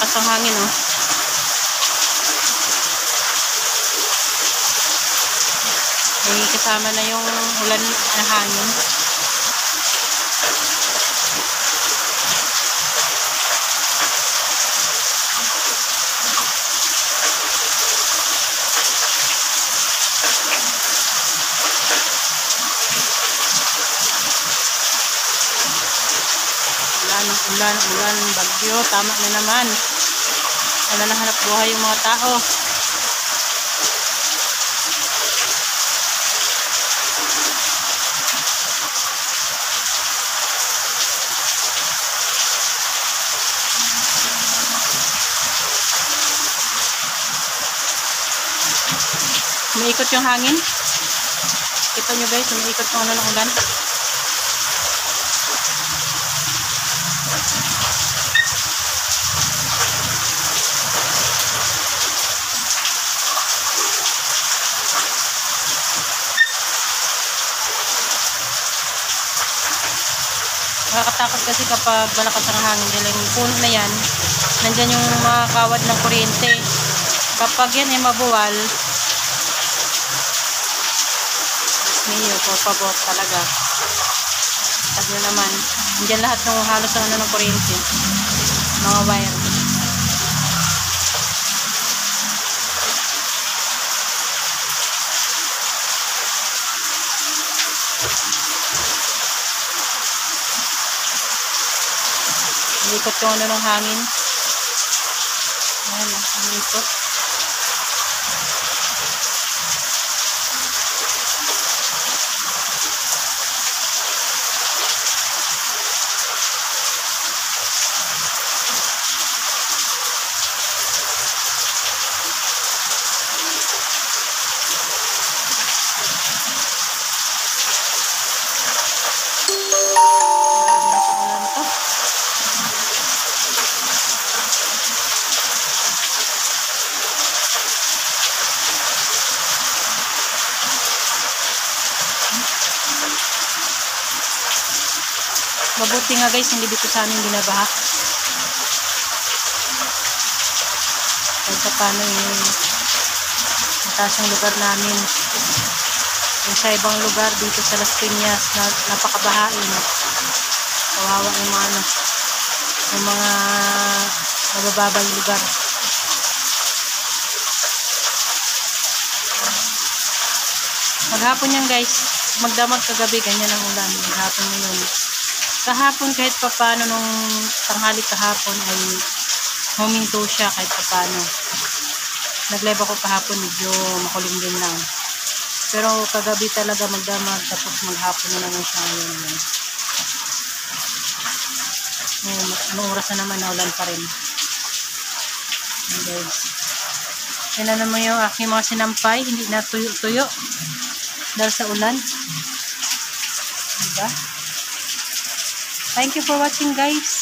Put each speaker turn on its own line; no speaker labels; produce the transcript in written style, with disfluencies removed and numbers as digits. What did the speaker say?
Lakas ang hangin, oh. May kasama na yung ulan na hangin. Ulan, bagyo, tama na naman. Wala na hanap buhay yung mga tao. Umiikot yung hangin. Kita nyo guys, umiikot yung ano ng ulan. Nakakatakot kasi kapag malakas ang hangin dahil yung puno na yan, nandyan yung mga kawad ng kuryente. Kapag yan ay mabuwal, Mio, por favor talaga. Tag nyo naman, nandyan lahat ng halos ng ano ng kuryente, mga wire. Ikot yung ano ng hangin. Ayan, ang ikot. Mabuti nga guys, hindi dito sa amin binabaha. Kahit sa paano mataas ang lugar namin. Yung sa ibang lugar dito sa Las Piñas, napakabahain. Kawawa yung mga yung mga mabababang lugar. Maghapon yan guys, magdamag kagabi, ganyan ang ulan. Maghapon yun. Kahapon kahit papano nung tanghali kahapon ay huminto siya kahit papano. Nag-live ako kahapon, medyo makulim din lang. Pero kagabi talaga magdamag, tapos maghapon na naman siya ngayon. Anong oras na naman, naulan pa rin. And guys, yan na naman yung aking mga sinampay, hindi na tuyo-tuyo dahil sa ulan. Diba? Thank you for watching guys.